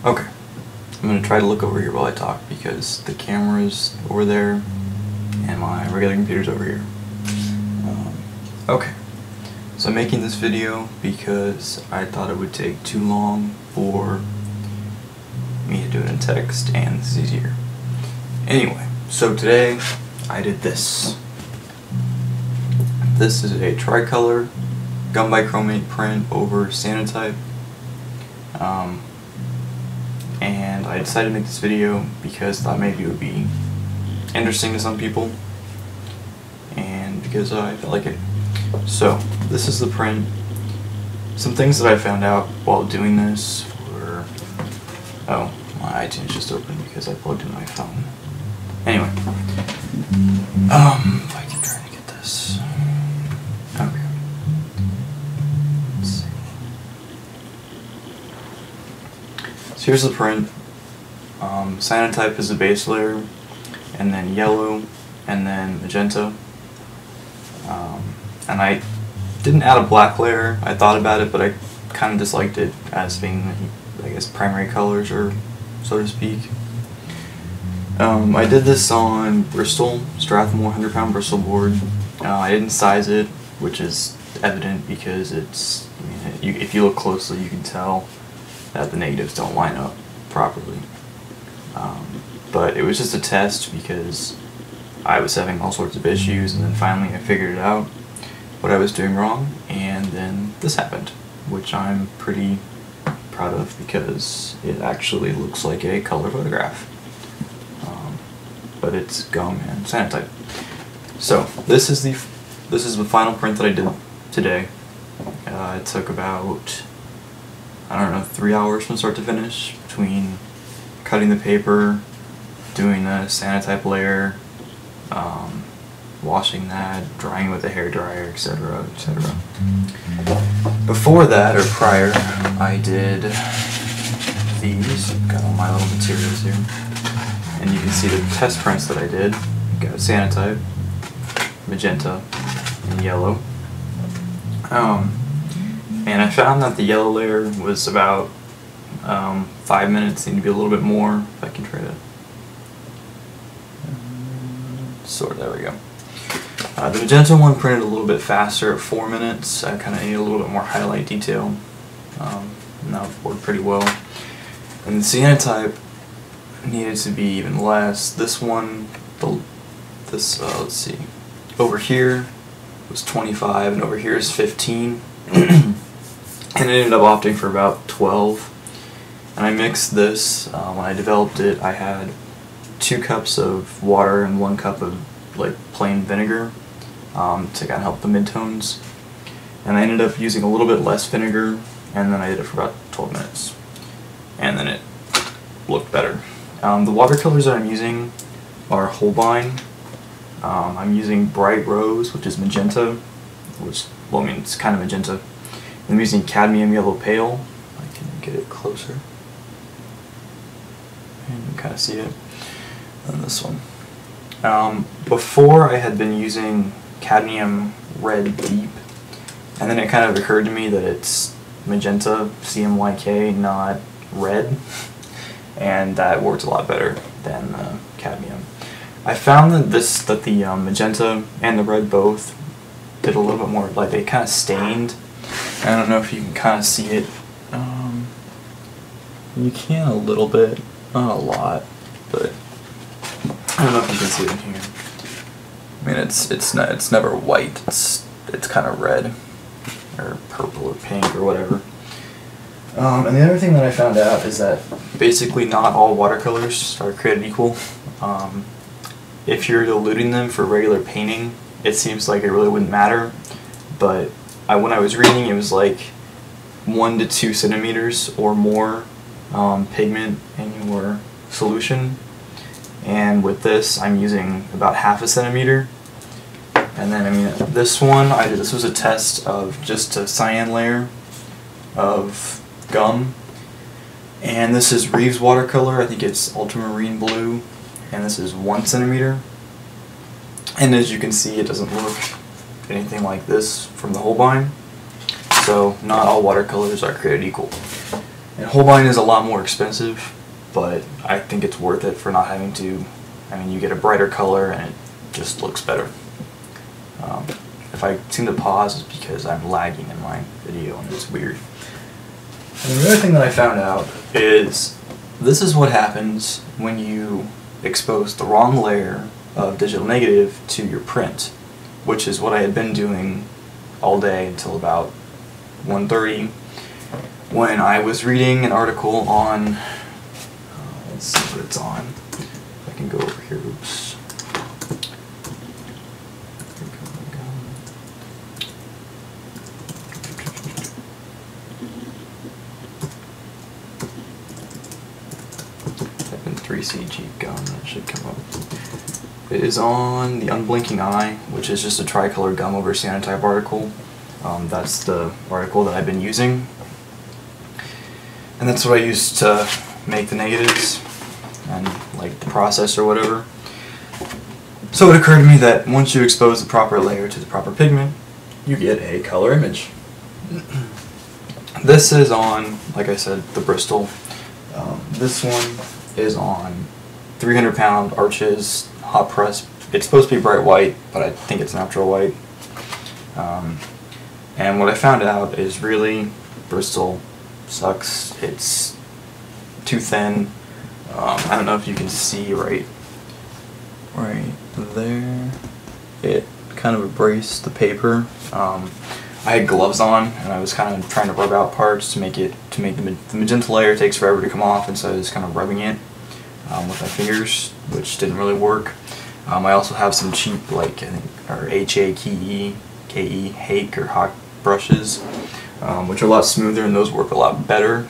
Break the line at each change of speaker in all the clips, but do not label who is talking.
Okay, I'm going to try to look over here while I talk because the camera's over there and my regular computer's over here. Okay, so I'm making this video because I thought it would take too long for me to do it in text and this is easier. Anyway, so today I did this. This is a tricolor gum bichromate print over Sanotype. And I decided to make this video because I thought maybe it would be interesting to some people and because I felt like it. So this is the print. Some things that I found out while doing this were, oh, my iTunes just opened because I plugged in my phone. Anyway, if I keep trying to get this. Okay. Let's see. So here's the print. Sanotype is the base layer, and then yellow, and then magenta. And I didn't add a black layer. I thought about it, but I kind of disliked it as being, I guess, primary colors, or so to speak. I did this on Bristol, Strathmore 100-pound Bristol board. I didn't size it, which is evident because it's, I mean, if you look closely, you can tell that the negatives don't line up properly. But it was just a test because I was having all sorts of issues, and then finally I figured it out, what I was doing wrong, and then this happened, which I'm pretty proud of because it actually looks like a color photograph. But it's gum and Sanotype. So this is the final print that I did today. It took about, I don't know, 3 hours from start to finish between cutting the paper, doing the Sanotype layer, washing that, drying with a hairdryer, etc., etc. Before that, or prior, I did these. Got all my little materials here. And you can see the test prints that I did. Got Sanotype, magenta, and yellow. And I found that the yellow layer was about 5 minutes, needed to be a little bit more. If I can try to sort, there we go. The magenta one printed a little bit faster at 4 minutes. I kind of needed a little bit more highlight detail. And that worked pretty well. And the Sanotype needed to be even less. This one, let's see, over here was 25 and over here is 15. And I ended up opting for about 12. And I mixed this. When I developed it, I had 2 cups of water and 1 cup of like plain vinegar to kind of help the midtones. And I ended up using a little bit less vinegar, and then I did it for about 12 minutes. And then it looked better. The watercolors that I'm using are Holbein. I'm using Bright Rose, which is magenta, which, well, I mean, it's kind of magenta. I'm using Cadmium Yellow Pale. I can get it closer. And you can kind of see it. And this one. Before I had been using Cadmium Red Deep, and then it kind of occurred to me that it's magenta, CMYK, not red. And that worked a lot better than cadmium. I found that the magenta and the red both did a little bit more, like they kind of stained. I don't know if you can kind of see it. You can a little bit, not a lot, but I don't know if you can see it in here. I mean, it's never white. It's kind of red or purple or pink or whatever. And the other thing that I found out is that basically not all watercolors are created equal. If you're diluting them for regular painting, it seems like it really wouldn't matter, but when I was reading, it was like 1 to 2 centimeters or more pigment in your solution, and with this I'm using about ½ centimeter. And then, I mean, this one, this was a test of just a cyan layer of gum, and this is Reeves watercolor. I think it's ultramarine blue, and this is 1 centimeter. And as you can see, it doesn't look anything like this from the Holbein. So not all watercolors are created equal. And Holbein is a lot more expensive, but I think it's worth it for not having to, I mean, you get a brighter color and it just looks better. If I seem to pause, it's because I'm lagging in my video and it's weird. And the other thing that I found out is this is what happens when you expose the wrong layer of digital negative to your print, which is what I had been doing all day until about 1:30 when I was reading an article on, let's see what it's on. If I can go over here, oops. Type in 3CG gum, that should come up. It is on the Unblinking Eye, which is just a tricolor gum over cyanotype article. That's the article that I've been using. And that's what I used to make the negatives and like the process or whatever. So it occurred to me that once you expose the proper layer to the proper pigment, you get a color image. This is on, like I said, the Bristol. This one is on 300-pound Arches hot press. It's supposed to be bright white, but I think it's natural white. And what I found out is really Bristol sucks. It's too thin. I don't know if you can see right there. It kind of abrased the paper. I had gloves on and I was kind of trying to rub out parts to make the magenta layer takes forever to come off, and so I was kind of rubbing it with my fingers, which didn't really work. I also have some cheap, like I think, or H-A-K-E, Hake or Hawk brushes, which are a lot smoother and those work a lot better.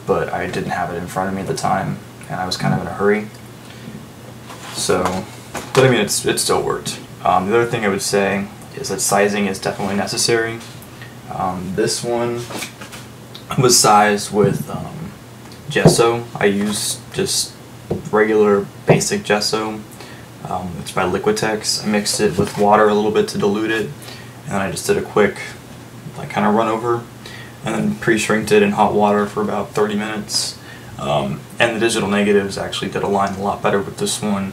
But I didn't have it in front of me at the time, and I was kind of in a hurry. So, but I mean, it still worked. The other thing I would say is that sizing is definitely necessary. This one was sized with gesso. I used just regular basic gesso. It's by Liquitex. I mixed it with water a little bit to dilute it, and then I just did a quick like kind of run over, and then pre-shrinked it in hot water for about 30 minutes. And the digital negatives actually did align a lot better with this one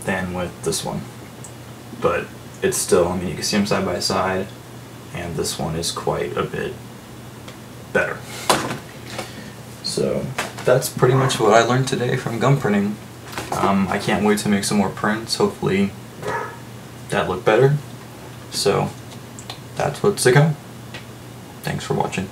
than with this one. But it's still, I mean, you can see them side by side, and this one is quite a bit better. So that's pretty much what I learned today from gum printing. I can't wait to make some more prints. Hopefully that look better. So that's what's to come. Thanks for watching.